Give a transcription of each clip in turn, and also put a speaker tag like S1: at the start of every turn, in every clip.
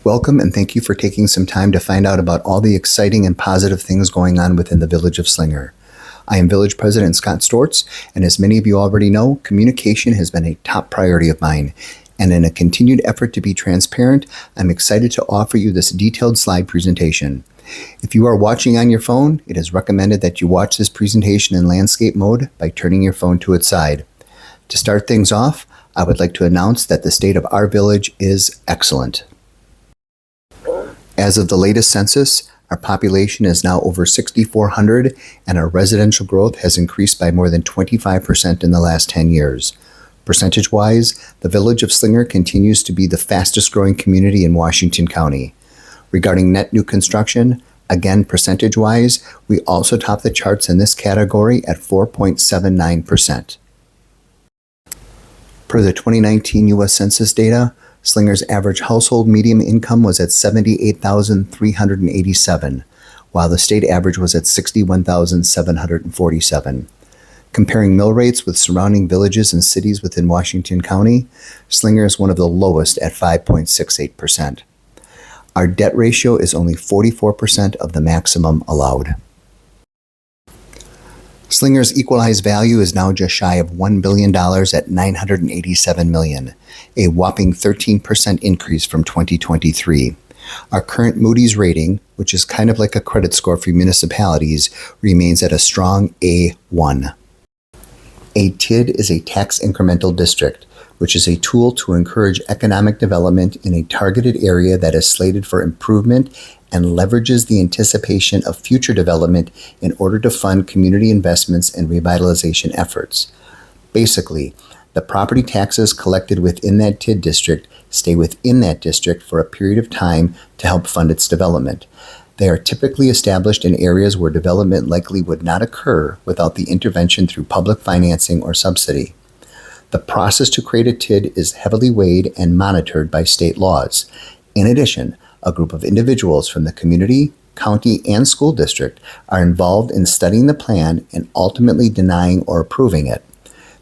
S1: Welcome and thank you for taking some time to find out about all the exciting and positive things going on within the Village of Slinger. I am Village President Scott Stortz, and as many of you already know, communication has been a top priority of mine. And in a continued effort to be transparent, I'm excited to offer you this detailed slide presentation. If you are watching on your phone, it is recommended that you watch this presentation in landscape mode by turning your phone to its side. To start things off, I would like to announce that the state of our village is excellent. As of the latest census, our population is now over 6,400, and our residential growth has increased by more than 25% in the last 10 years. Percentage-wise, the Village of Slinger continues to be the fastest-growing community in Washington County. Regarding net new construction, again percentage-wise, we also top the charts in this category at 4.79%. Per the 2019 U.S. Census data, Slinger's average household median income was at $78,387, while the state average was at $61,747. Comparing mill rates with surrounding villages and cities within Washington County, Slinger is one of the lowest at 5.68%. Our debt ratio is only 44% of the maximum allowed. Slinger's equalized value is now just shy of $1 billion at $987 million, a whopping 13% increase from 2023. Our current Moody's rating, which is kind of like a credit score for municipalities, remains at a strong A1. A TID is a tax incremental district, which is a tool to encourage economic development in a targeted area that is slated for improvement and leverages the anticipation of future development in order to fund community investments and revitalization efforts. Basically, the property taxes collected within that TID district stay within that district for a period of time to help fund its development. They are typically established in areas where development likely would not occur without the intervention through public financing or subsidy. The process to create a TID is heavily weighed and monitored by state laws. In addition, a group of individuals from the community, county, and school district are involved in studying the plan and ultimately denying or approving it.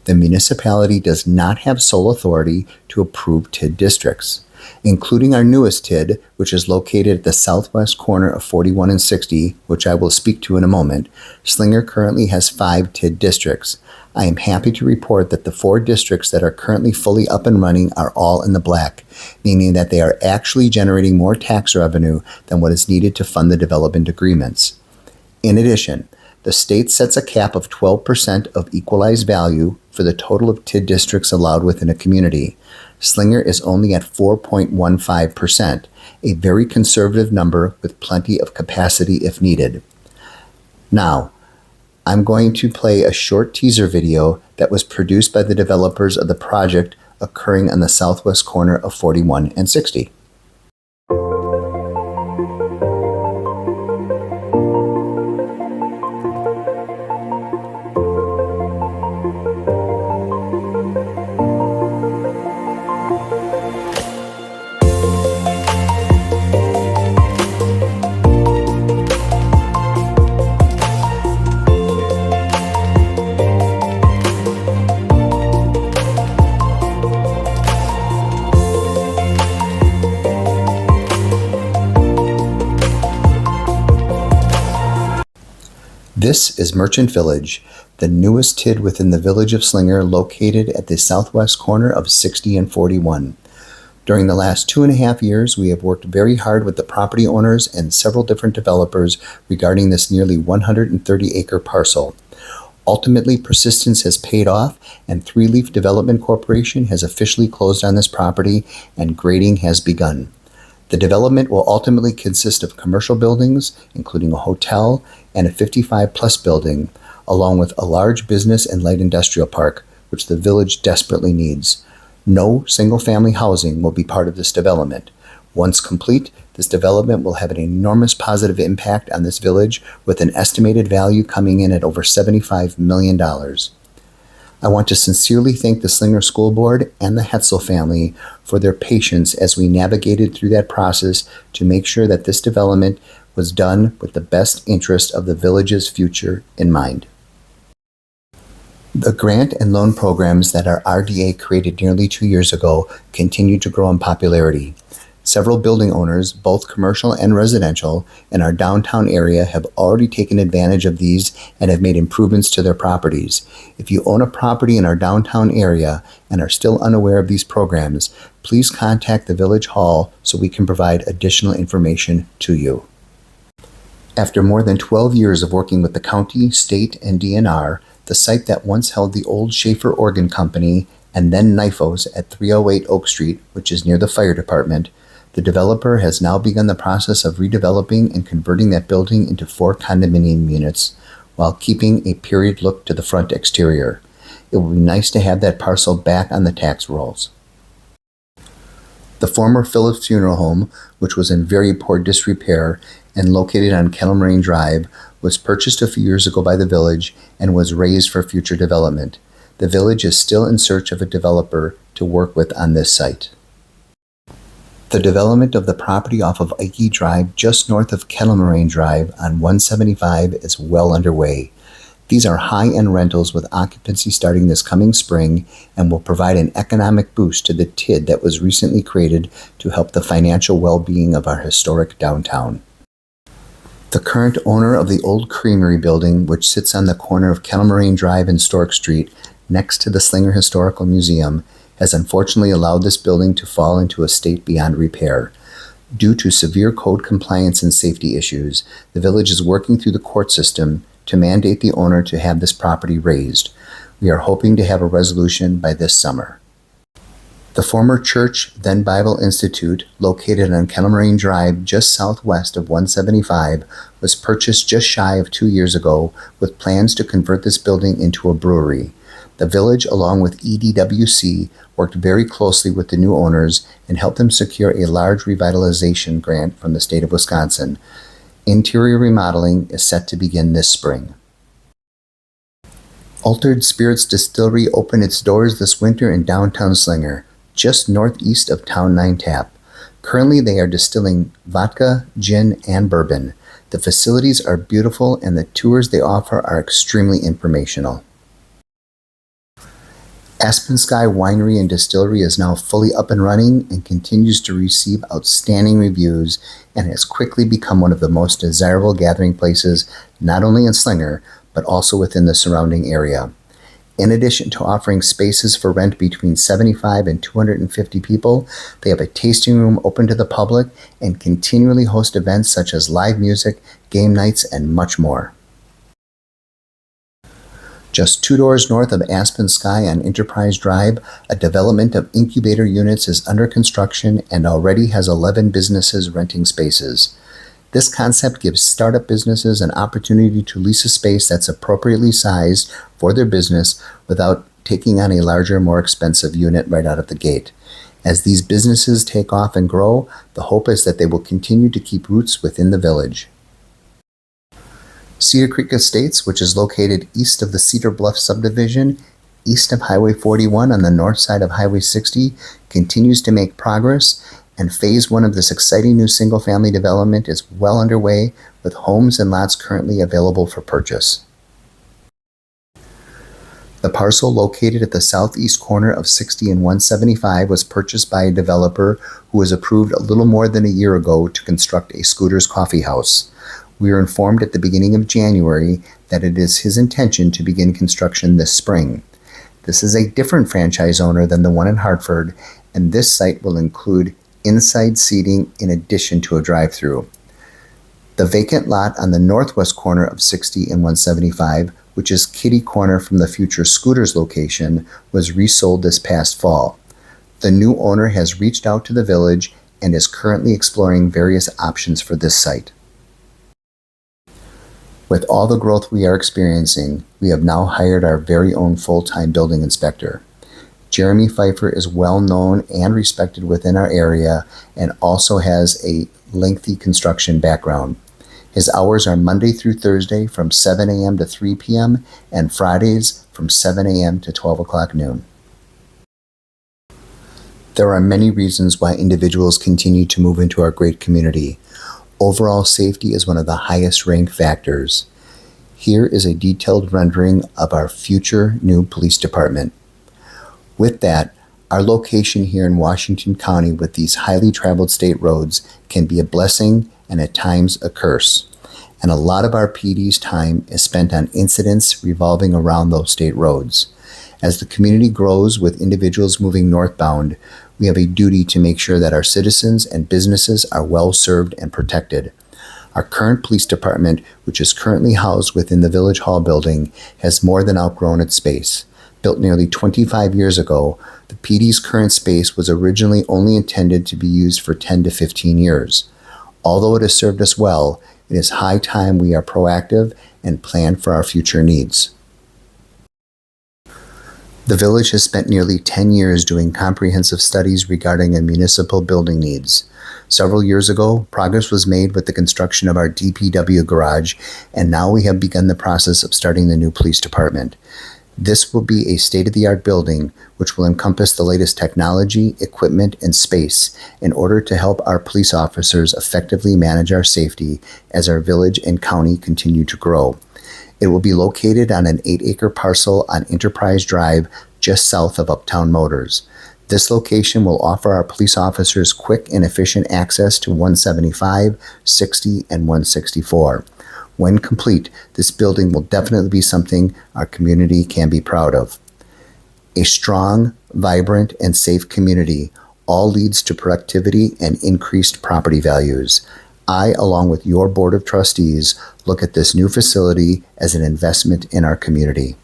S1: The municipality does not have sole authority to approve TID districts. Including our newest TID, which is located at the southwest corner of 41 and 60, which I will speak to in a moment, Slinger currently has 5 TID districts. I am happy to report that the 4 districts that are currently fully up and running are all in the black, meaning that they are actually generating more tax revenue than what is needed to fund the development agreements. In addition, the state sets a cap of 12% of equalized value for the total of TID districts allowed within a community. Slinger is only at 4.15%, a very conservative number with plenty of capacity if needed. Now, I'm going to play a short teaser video that was produced by the developers of the project occurring on the southwest corner of 41 and 60. This is Merchant Village, the newest TID within the Village of Slinger, located at the southwest corner of 60 and 41. During the last 2.5 years, we have worked very hard with the property owners and several different developers regarding this nearly 130-acre parcel. Ultimately, persistence has paid off, and Three Leaf Development Corporation has officially closed on this property, and grading has begun. The development will ultimately consist of commercial buildings, including a hotel and a 55-plus building, along with a large business and light industrial park, which the village desperately needs. No single-family housing will be part of this development. Once complete, this development will have an enormous positive impact on this village, with an estimated value coming in at over $75 million. I want to sincerely thank the Slinger School Board and the Hetzel family for their patience as we navigated through that process to make sure that this development was done with the best interest of the village's future in mind. The grant and loan programs that our RDA created nearly 2 years ago continue to grow in popularity. Several building owners, both commercial and residential, in our downtown area have already taken advantage of these and have made improvements to their properties. If you own a property in our downtown area and are still unaware of these programs, please contact the Village Hall so we can provide additional information to you. After more than 12 years of working with the county, state, and DNR, the site that once held the old Schaefer Organ Company and then Knifos at 308 Oak Street, which is near the fire department, the developer has now begun the process of redeveloping and converting that building into 4 condominium units while keeping a period look to the front exterior. It will be nice to have that parcel back on the tax rolls. The former Phillips Funeral Home, which was in very poor disrepair and located on Kettle Moraine Drive, was purchased a few years ago by the village and was raised for future development. The village is still in search of a developer to work with on this site. The development of the property off of Ike Drive just north of Kettle Moraine Drive on 175 is well underway. These are high-end rentals with occupancy starting this coming spring and will provide an economic boost to the TID that was recently created to help the financial well-being of our historic downtown. The current owner of the old creamery building, which sits on the corner of Kettle Moraine Drive and Stortz Street next to the Slinger Historical Museum, has unfortunately allowed this building to fall into a state beyond repair. Due to severe code compliance and safety issues, the village is working through the court system to mandate the owner to have this property raised. We are hoping to have a resolution by this summer. The former church, then Bible Institute, located on Kettle Moraine Drive just southwest of 175, was purchased just shy of 2 years ago with plans to convert this building into a brewery. The village, along with EDWC, worked very closely with the new owners and helped them secure a large revitalization grant from the state of Wisconsin. Interior remodeling is set to begin this spring. Altered Spirits Distillery opened its doors this winter in downtown Slinger, just northeast of Town 9 Tap. Currently, they are distilling vodka, gin, and bourbon. The facilities are beautiful and the tours they offer are extremely informational. Aspen Sky Winery and Distillery is now fully up and running and continues to receive outstanding reviews and has quickly become one of the most desirable gathering places not only in Slinger, but also within the surrounding area. In addition to offering spaces for rent between 75 and 250 people, they have a tasting room open to the public and continually host events such as live music, game nights, and much more. Just 2 doors north of Aspen Sky on Enterprise Drive, a development of incubator units is under construction and already has 11 businesses renting spaces. This concept gives startup businesses an opportunity to lease a space that's appropriately sized for their business without taking on a larger, more expensive unit right out of the gate. As these businesses take off and grow, the hope is that they will continue to keep roots within the village. Cedar Creek Estates, which is located east of the Cedar Bluff subdivision, east of Highway 41 on the north side of Highway 60, continues to make progress, and Phase 1 of this exciting new single-family development is well underway, with homes and lots currently available for purchase. The parcel located at the southeast corner of 60 and 175 was purchased by a developer who was approved a little more than a year ago to construct a Scooter's Coffee House. We were informed at the beginning of January that it is his intention to begin construction this spring. This is a different franchise owner than the one in Hartford, and this site will include inside seating in addition to a drive-through. The vacant lot on the northwest corner of 60 and 175, which is kitty corner from the future Scooters location, was resold this past fall. The new owner has reached out to the village and is currently exploring various options for this site. With all the growth we are experiencing, we have now hired our very own full-time building inspector. Jeremy Pfeiffer is well known and respected within our area and also has a lengthy construction background. His hours are Monday through Thursday from 7 a.m. to 3 p.m. and Fridays from 7 a.m. to 12 o'clock noon. There are many reasons why individuals continue to move into our great community. Overall safety is one of the highest ranked factors. Here is a detailed rendering of our future new police department. With that, Our location here in Washington County with these highly traveled state roads can be a blessing and at times a curse. And a lot of our PD's time is spent on incidents revolving around those state roads. As the community grows with individuals moving northbound, we have a duty to make sure that our citizens and businesses are well served and protected. Our current police department, which is currently housed within the Village Hall building, has more than outgrown its space. Built nearly 25 years ago, the PD's current space was originally only intended to be used for 10 to 15 years. Although it has served us well, it is high time we are proactive and plan for our future needs. The village has spent nearly 10 years doing comprehensive studies regarding our municipal building needs. Several years ago, progress was made with the construction of our DPW garage, and now we have begun the process of starting the new police department. This will be a state-of-the-art building which will encompass the latest technology, equipment, and space in order to help our police officers effectively manage our safety as our village and county continue to grow. It will be located on an 8-acre parcel on Enterprise Drive just south of Uptown Motors. This location will offer our police officers quick and efficient access to 175, 60, and 164. When complete, this building will definitely be something our community can be proud of. A strong, vibrant, and safe community all leads to productivity and increased property values. I, along with your Board of Trustees, look at this new facility as an investment in our community.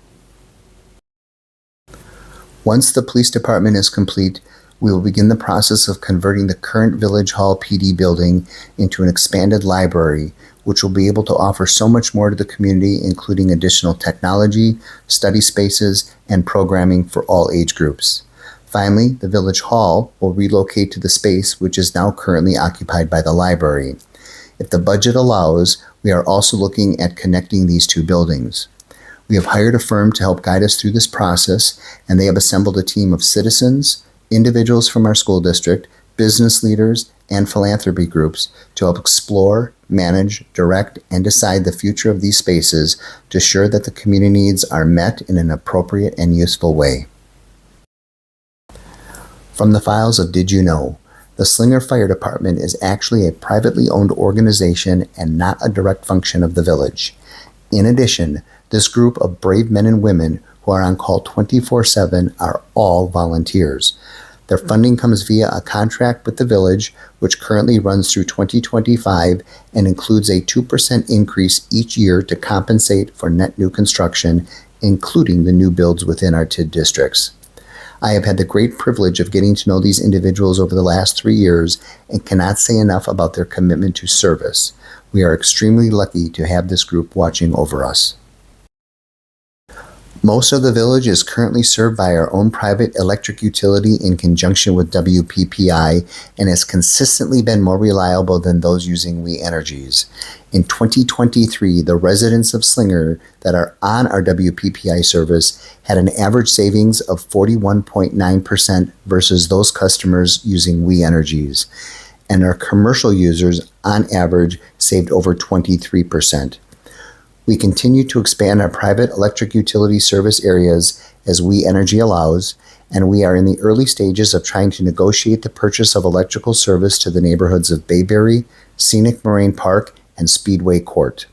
S1: Once the police department is complete, we will begin the process of converting the current Village Hall PD building into an expanded library, which will be able to offer so much more to the community, including additional technology, study spaces, and programming for all age groups. Finally, the Village Hall will relocate to the space which is now currently occupied by the library. If the budget allows, we are also looking at connecting these two buildings. We have hired a firm to help guide us through this process, and they have assembled a team of citizens, individuals from our school district, business leaders, and philanthropy groups to help explore, manage, direct, and decide the future of these spaces to ensure that the community needs are met in an appropriate and useful way. From the files of Did You Know? The Slinger Fire Department is actually a privately owned organization and not a direct function of the village. In addition, this group of brave men and women who are on call 24/7 are all volunteers. Their funding comes via a contract with the village, which currently runs through 2025 and includes a 2% increase each year to compensate for net new construction, including the new builds within our TID districts. I have had the great privilege of getting to know these individuals over the last 3 years and cannot say enough about their commitment to service. We are extremely lucky to have this group watching over us. Most of the village is currently served by our own private electric utility in conjunction with WPPI and has consistently been more reliable than those using We Energies. In 2023, the residents of Slinger that are on our WPPI service had an average savings of 41.9% versus those customers using We Energies, and our commercial users on average saved over 23%. We continue to expand our private electric utility service areas as We Energy allows, and we are in the early stages of trying to negotiate the purchase of electrical service to the neighborhoods of Bayberry, Scenic Moraine Park, and Speedway Court.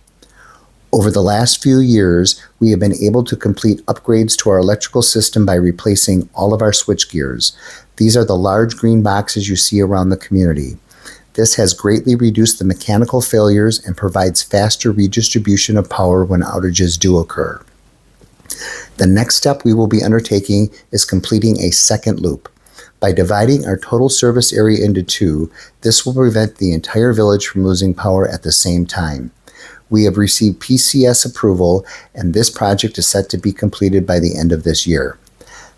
S1: Over the last few years, we have been able to complete upgrades to our electrical system by replacing all of our switchgears. These are the large green boxes you see around the community. This has greatly reduced the mechanical failures and provides faster redistribution of power when outages do occur. The next step we will be undertaking is completing a second loop. By dividing our total service area into two, this will prevent the entire village from losing power at the same time. We have received PCS approval, and this project is set to be completed by the end of this year.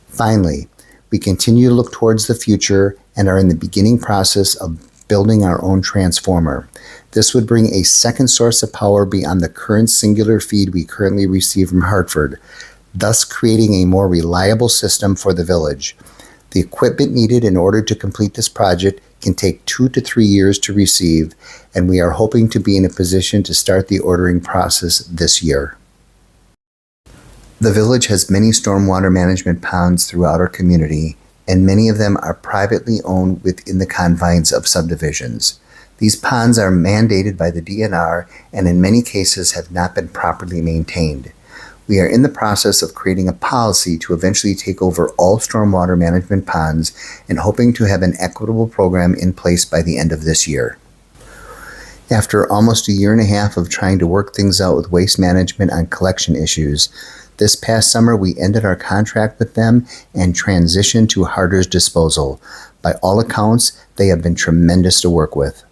S1: Finally, we continue to look towards the future and are in the beginning process of building our own transformer. This would bring a second source of power beyond the current singular feed we currently receive from Hartford, thus creating a more reliable system for the village. The equipment needed in order to complete this project can take 2 to 3 years to receive, and we are hoping to be in a position to start the ordering process this year. The village has many stormwater management ponds throughout our community, and many of them are privately owned within the confines of subdivisions. These ponds are mandated by the DNR and in many cases have not been properly maintained. We are in the process of creating a policy to eventually take over all stormwater management ponds and hoping to have an equitable program in place by the end of this year. After almost a year and a half of trying to work things out with waste management on collection issues, this past summer we ended our contract with them and transitioned to Harder's Disposal. By all accounts, they have been tremendous to work with.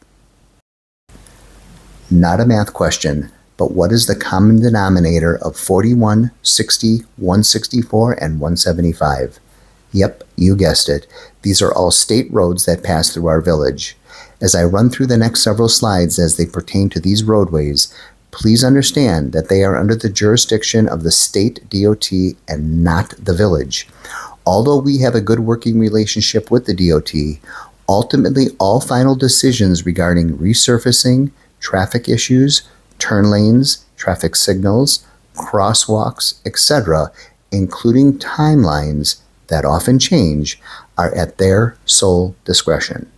S1: Not a math question, but what is the common denominator of 41, 60, 164, and 175? Yep, you guessed it. These are all state roads that pass through our village. As I run through the next several slides as they pertain to these roadways, please understand that they are under the jurisdiction of the state DOT and not the village. Although we have a good working relationship with the DOT, ultimately all final decisions regarding resurfacing, traffic issues, turn lanes, traffic signals, crosswalks, etc., including timelines that often change, are at their sole discretion.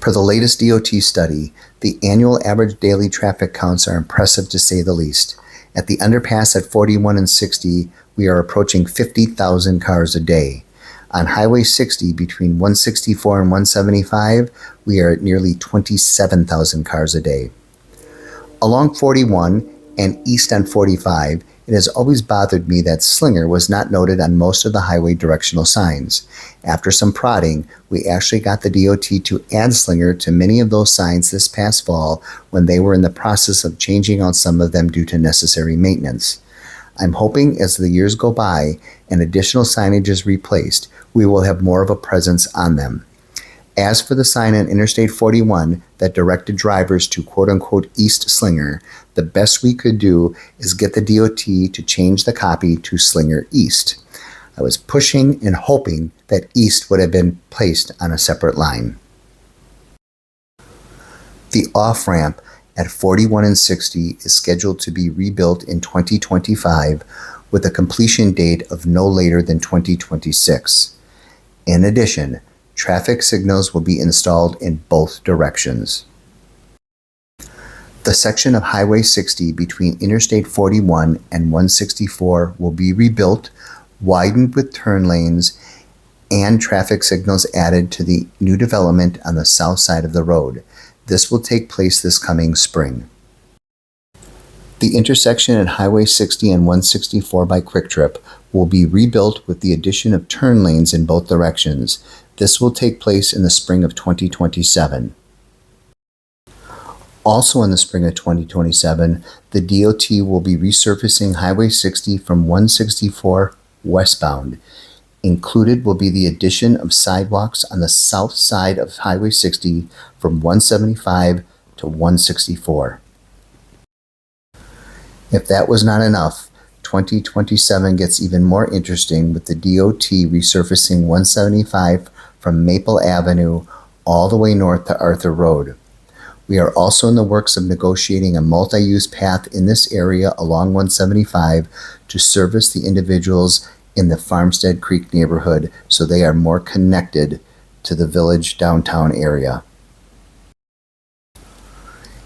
S1: Per the latest DOT study, the annual average daily traffic counts are impressive to say the least. At the underpass at 41 and 60, we are approaching 50,000 cars a day. On Highway 60 between 164 and 175, we are at nearly 27,000 cars a day. Along 41 and east on 45, it has always bothered me that Slinger was not noted on most of the highway directional signs. After some prodding, we actually got the DOT to add Slinger to many of those signs this past fall when they were in the process of changing out some of them due to necessary maintenance. I'm hoping as the years go by and additional signage is replaced, we will have more of a presence on them. As for the sign on Interstate 41 that directed drivers to quote-unquote East Slinger, the best we could do is get the DOT to change the copy to Slinger East. I was pushing and hoping that East would have been placed on a separate line. The off-ramp at 41 and 60 is scheduled to be rebuilt in 2025 with a completion date of no later than 2026. In addition, traffic signals will be installed in both directions. The section of Highway 60 between Interstate 41 and 164 will be rebuilt, widened with turn lanes, and traffic signals added to the new development on the south side of the road. This will take place this coming spring. The intersection at Highway 60 and 164 by Quick Trip will be rebuilt with the addition of turn lanes in both directions. This will take place in the spring of 2027. Also in the spring of 2027, the DOT will be resurfacing Highway 60 from 164 westbound. Included will be the addition of sidewalks on the south side of Highway 60 from 175 to 164. If that was not enough, 2027 gets even more interesting with the DOT resurfacing 175 from Maple Avenue all the way north to Arthur Road. We are also in the works of negotiating a multi-use path in this area along 175 to service the individuals in the Farmstead Creek neighborhood so they are more connected to the village downtown area.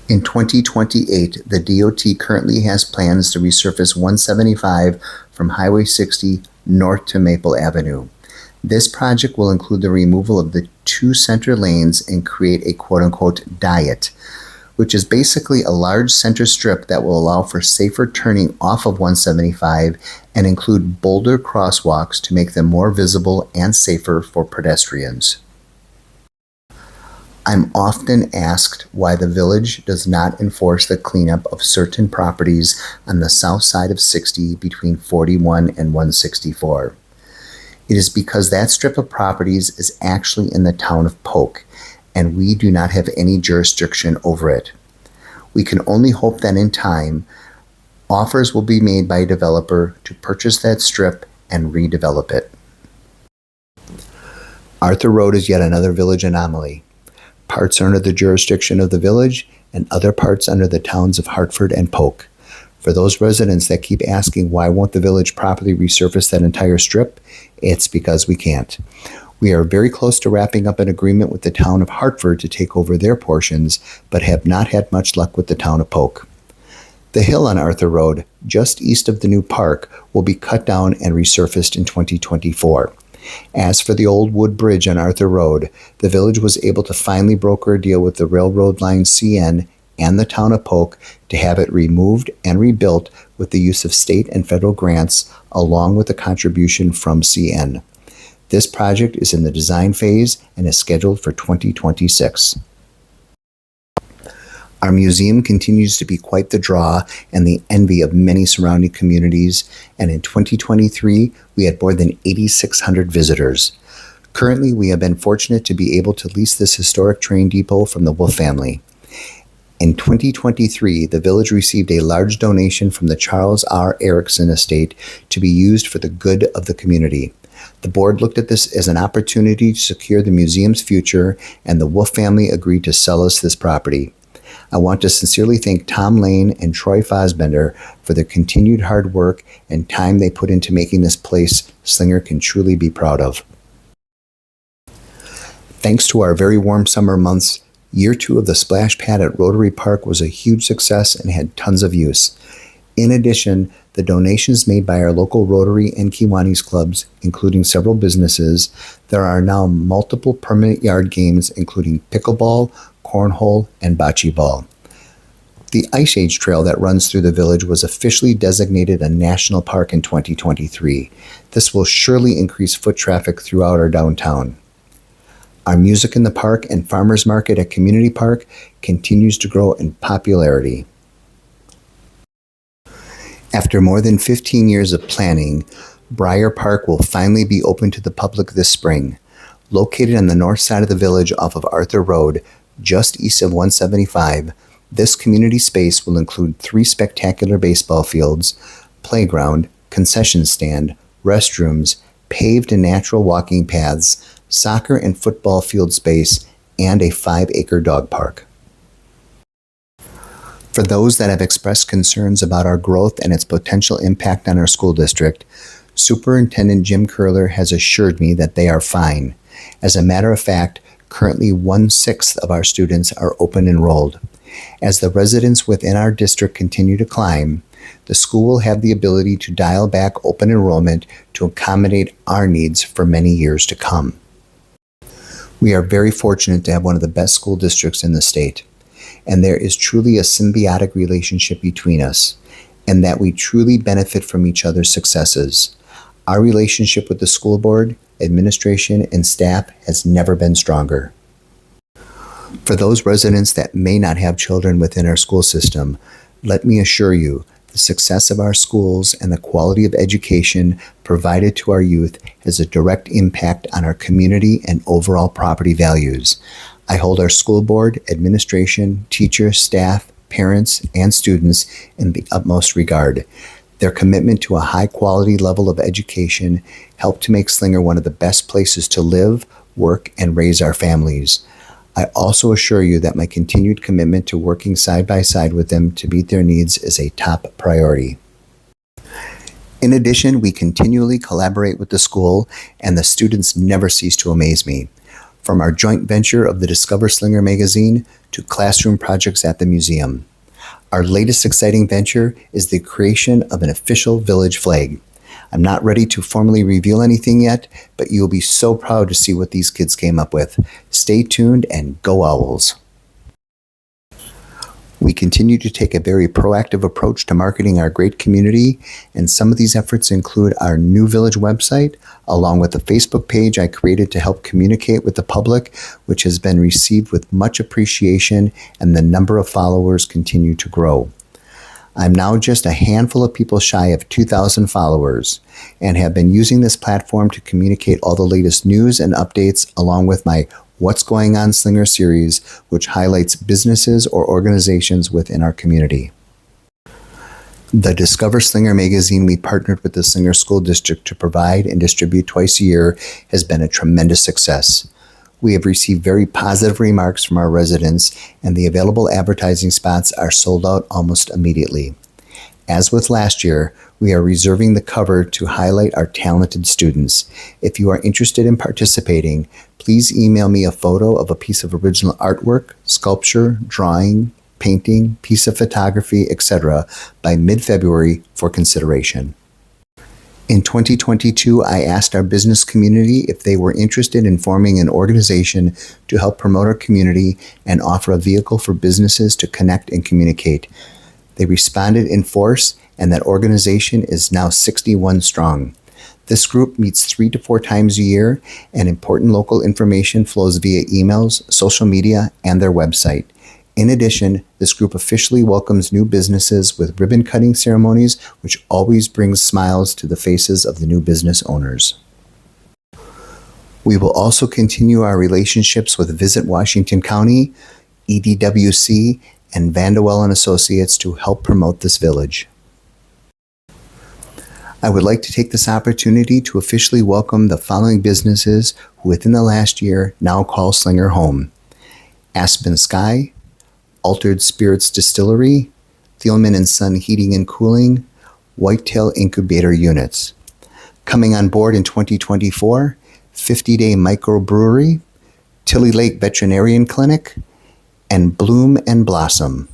S1: In 2028, the DOT currently has plans to resurface 175 from Highway 60 north to Maple Avenue. This project will include the removal of the two center lanes and create a quote-unquote diet, which is basically a large center strip that will allow for safer turning off of 175 and include boulder crosswalks to make them more visible and safer for pedestrians. I'm often asked why the village does not enforce the cleanup of certain properties on the south side of 60 between 41 and 164. It is because that strip of properties is actually in the town of Polk, and we do not have any jurisdiction over it. We can only hope that in time, offers will be made by a developer to purchase that strip and redevelop it. Arthur Road is yet another village anomaly. Parts are under the jurisdiction of the village and other parts under the towns of Hartford and Polk. For those residents that keep asking why won't the village properly resurface that entire strip, it's because we can't. We are very close to wrapping up an agreement with the town of Hartford to take over their portions, but have not had much luck with the town of Polk. The hill on Arthur Road, just east of the new park, will be cut down and resurfaced in 2024. As for the old wood bridge on Arthur Road, the village was able to finally broker a deal with the railroad line CN and the town of Polk to have it removed and rebuilt with the use of state and federal grants, along with a contribution from CN. This project is in the design phase and is scheduled for 2026. Our museum continues to be quite the draw and the envy of many surrounding communities, and in 2023, we had more than 8,600 visitors. Currently, we have been fortunate to be able to lease this historic train depot from the Wolf family. In 2023, the village received a large donation from the Charles R. Erickson estate to be used for the good of the community. The board looked at this as an opportunity to secure the museum's future, and the Wolf family agreed to sell us this property. I want to sincerely thank Tom Lane and Troy Fosbender for their continued hard work and time they put into making this place Slinger can truly be proud of. Thanks to our very warm summer months, year 2 of the splash pad at Rotary Park was a huge success and had tons of use. In addition, the donations made by our local Rotary and Kiwanis clubs, including several businesses, there are now multiple permanent yard games, including pickleball, cornhole, and bocce ball. The Ice Age Trail that runs through the village was officially designated a national park in 2023. This will surely increase foot traffic throughout our downtown. Our Music in the Park and Farmers Market at Community Park continues to grow in popularity. After more than 15 years of planning, Briar Park will finally be open to the public this spring. Located on the north side of the village off of Arthur Road, just east of 175, this community space will include 3 spectacular baseball fields, playground, concession stand, restrooms, paved and natural walking paths, soccer and football field space, and a 5-acre dog park. For those that have expressed concerns about our growth and its potential impact on our school district, Superintendent Jim Curler has assured me that they are fine. As a matter of fact, currently 1/6 of our students are open enrolled. As the residents within our district continue to climb, the school will have the ability to dial back open enrollment to accommodate our needs for many years to come. We are very fortunate to have one of the best school districts in the state, and there is truly a symbiotic relationship between us, and that we truly benefit from each other's successes. Our relationship with the school board, administration, and staff has never been stronger. For those residents that may not have children within our school system, let me assure you, the success of our schools and the quality of education provided to our youth has a direct impact on our community and overall property values. I hold our school board, administration, teachers, staff, parents, and students in the utmost regard. Their commitment to a high-quality level of education helped to make Slinger one of the best places to live, work, and raise our families. I also assure you that my continued commitment to working side by side with them to meet their needs is a top priority. In addition, we continually collaborate with the school, and the students never cease to amaze me. From our joint venture of the Discover Slinger magazine to classroom projects at the museum. Our latest exciting venture is the creation of an official village flag. I'm not ready to formally reveal anything yet, but you'll be so proud to see what these kids came up with. Stay tuned and go Owls! We continue to take a very proactive approach to marketing our great community, and some of these efforts include our new village website, along with a Facebook page I created to help communicate with the public, which has been received with much appreciation, and the number of followers continue to grow. I'm now just a handful of people shy of 2,000 followers and have been using this platform to communicate all the latest news and updates, along with my What's Going On Slinger series, which highlights businesses or organizations within our community. The Discover Slinger magazine we partnered with the Slinger School District to provide and distribute twice a year has been a tremendous success. We have received very positive remarks from our residents, and the available advertising spots are sold out almost immediately. As with last year, we are reserving the cover to highlight our talented students. If you are interested in participating, please email me a photo of a piece of original artwork, sculpture, drawing, painting, piece of photography, etc. by mid-February for consideration. In 2022, I asked our business community if they were interested in forming an organization to help promote our community and offer a vehicle for businesses to connect and communicate. They responded in force, and that organization is now 61 strong. This group meets 3 to 4 times a year, and important local information flows via emails, social media, and their website. In addition, this group officially welcomes new businesses with ribbon-cutting ceremonies, which always brings smiles to the faces of the new business owners. We will also continue our relationships with Visit Washington County, EDWC, and Vandewell and Associates to help promote this village. I would like to take this opportunity to officially welcome the following businesses who within the last year now call Slinger home: Aspen Sky, Altered Spirits Distillery, Thielman & Son Heating and Cooling, Whitetail Incubator Units. Coming on board in 2024, 50-Day Microbrewery, Tilly Lake Veterinarian Clinic, and Bloom and Blossom.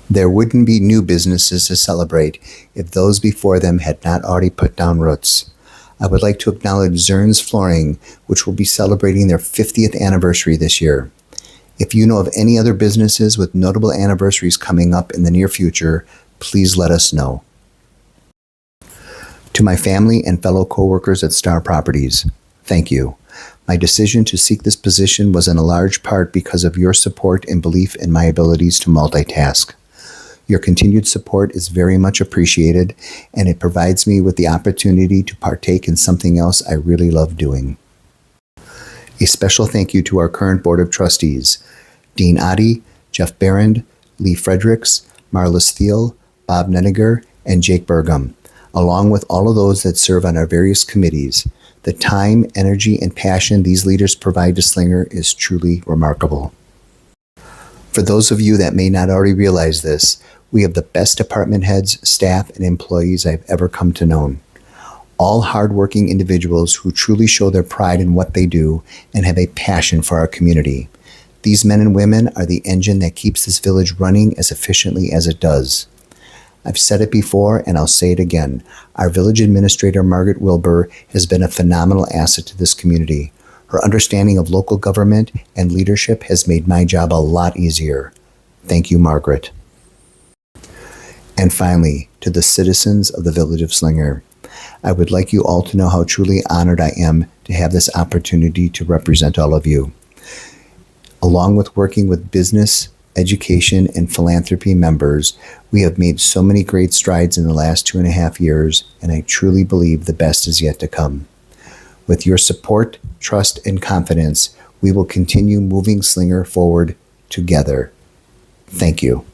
S1: There wouldn't be new businesses to celebrate if those before them had not already put down roots. I would like to acknowledge Zern's Flooring, which will be celebrating their 50th anniversary this year. If you know of any other businesses with notable anniversaries coming up in the near future, please let us know. To my family and fellow coworkers at Star Properties, thank you. My decision to seek this position was in a large part because of your support and belief in my abilities to multitask. Your continued support is very much appreciated, and it provides me with the opportunity to partake in something else I really love doing. A special thank you to our current Board of Trustees: Dean Oddie, Jeff Barrand, Lee Fredericks, Marla Steele, Bob Neniger, and Jake Burgum, along with all of those that serve on our various committees. The time, energy, and passion these leaders provide to Slinger is truly remarkable. For those of you that may not already realize this, we have the best department heads, staff, and employees I've ever come to know. All hardworking individuals who truly show their pride in what they do and have a passion for our community. These men and women are the engine that keeps this village running as efficiently as it does. I've said it before, and I'll say it again. Our village administrator, Margaret Wilbur, has been a phenomenal asset to this community. Her understanding of local government and leadership has made my job a lot easier. Thank you, Margaret. And finally, to the citizens of the village of Slinger, I would like you all to know how truly honored I am to have this opportunity to represent all of you. Along with working with business, education, and philanthropy members, we have made so many great strides in the last 2.5 years, and I truly believe the best is yet to come. With your support, trust, and confidence, we will continue moving Slinger forward together. Thank you.